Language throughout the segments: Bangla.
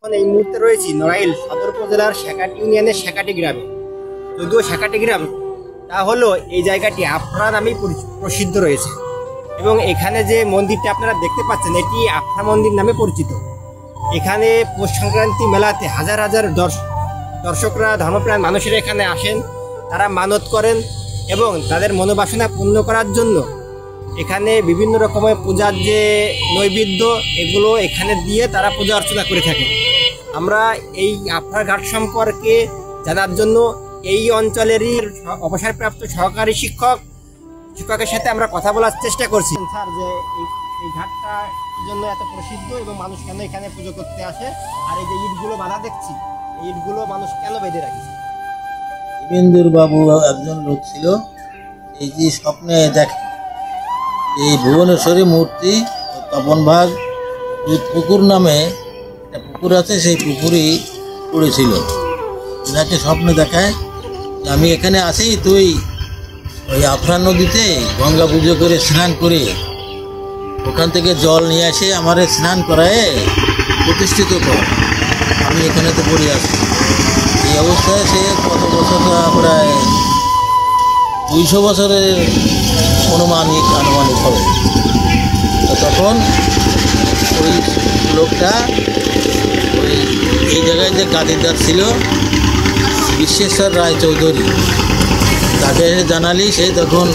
এখন এই মুহূর্তে রয়েছি নড়াইল সদর উপজেলার শেকাটি ইউনিয়নের শেকাটি গ্রামে। যদিও শেকাটি গ্রাম, তা হলো এই জায়গাটি আফরা নামেই প্রসিদ্ধ রয়েছে এবং এখানে যে মন্দিরটা আপনারা দেখতে পাচ্ছেন এটি আফরা মন্দির নামে পরিচিত। এখানে পৌষ সংক্রান্তি মেলাতে হাজার হাজার দর্শকরা, ধর্মপ্রাণ মানুষেরা এখানে আসেন, তারা মানত করেন এবং তাদের মনোবাসনা পূর্ণ করার জন্য এখানে বিভিন্ন রকমের পূজার যে নৈবেদ্য এগুলো এখানে দিয়ে তারা পূজা অর্চনা করে থাকেন। আমরা এই আফরা ঘাট সম্পর্কে জানার জন্য এই অঞ্চলেরই অবসরপ্রাপ্ত সহকারী শিক্ষকের সাথে আমরা কথা বলার চেষ্টা করছি। স্যার, যে এই ঘাটটা জন্য এত প্রসিদ্ধ এবং মানুষ কেন এখানে পুজো করতে আসে, আর এই যে ইটগুলো বাঁধা দেখছি, এই ইটগুলো মানুষ কেন বেঁধে রাখছে? ইমেন্দুর বাবু একজন লোক ছিল, এই যে স্বপ্নে দেখে এই ভুবনেশ্বরী মূর্তি তপন ভাগ পুকুর নামে একটা পুকুর আছে, সেই পুকুরই পড়েছিল। এনাকে স্বপ্নে দেখায় আমি এখানে আসি, তুই ওই আফরা নদীতে গঙ্গা পুজো করে স্নান করে ওখান থেকে জল নিয়ে আসে আমার স্নান করায় প্রতিষ্ঠিত কর, আমি এখানে তো পড়ে আসি। এই অবস্থায় সে কত বছর, প্রায় 200 বছরের আনুমানিক হবে। তখন ওই লোকটা এই জায়গায় যে গাদিদার ছিল বিশ্বেশ্বর রায়চৌধুরী, তাকে জানালি, সে তখন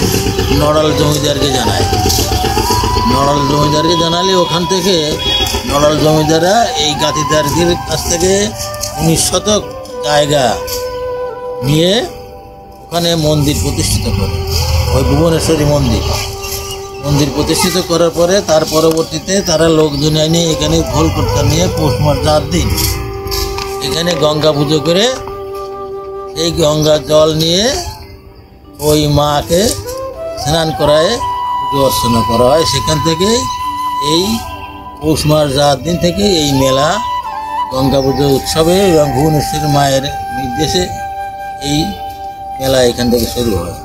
নড়াল জমিদারকে জানায়। নড়াল জমিদারকে জানালে ওখান থেকে নড়াল জমিদাররা এই গাদিদারদের কাছ থেকে 19 শতক জায়গা নিয়ে ওখানে মন্দির প্রতিষ্ঠিত করে, ওই ভুবনেশ্বরী মন্দির প্রতিষ্ঠিত করার পরে তার পরবর্তীতে তারা লোকজন এনে এখানে ভোল করতে নিয়ে পৌষ মাস 4 দিন এখানে গঙ্গা পুজো করে এই গঙ্গা জল নিয়ে ওই মাকে স্নান করায় পুজো অর্চনা করা হয়। সেখান থেকে এই পৌষ মাস 4 দিন থেকে এই মেলা গঙ্গা পুজো উৎসবে এবং ভুবনেশ্বরী মায়ের নির্দেশে এই মেলা এখান থেকে শুরু হয়।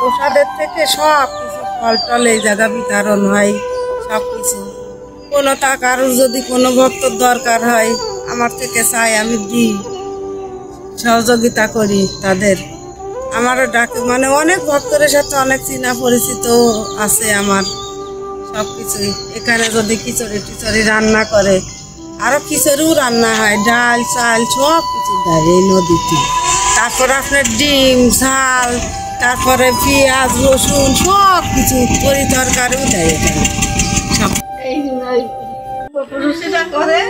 প্রসাদের থেকে সব কিছু ফল টল এই জায়গা বিতরণ হয়, সব কিছু। কোনো টাকার যদি কোনো ভক্তর দরকার হয় আমার থেকে চাই, আমি দিই, সহযোগিতা করি তাদের। আমারও ডাকে, মানে অনেক ভক্তদের সাথে অনেক চিনা পরিচিত আছে আমার। সব কিছুই এখানে যদি খিচুড়ি রান্না করে, আরও খিচুড়িও রান্না হয়, ডাল চাল সব কিছু দেয় এই নদীতে। তারপরে আপনার ডিম ঝাল, তারপরে পেঁয়াজ রসুন সব কিছু তরি তরকারিও দেয় এখানে সব। এই পুরুষেরা করে,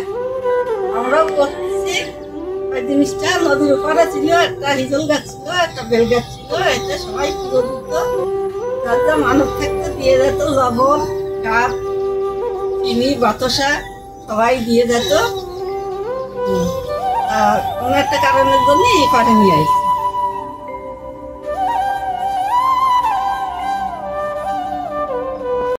আমরাও করতেছি। ওই জিনিসটা নদীর উপরে ছিল, একটা হিজল গাছ ছিল, একটা বেল গাছ ছিল, এটা সবাই পুজো দিত। রাজা মানব থাকতে দিয়ে যেত, লবণ কাঠ চিনি বাতাসা সবাই দিয়ে যেত। আর কোনো একটা কারণের জন্য এই পারে নিয়ে আসছে।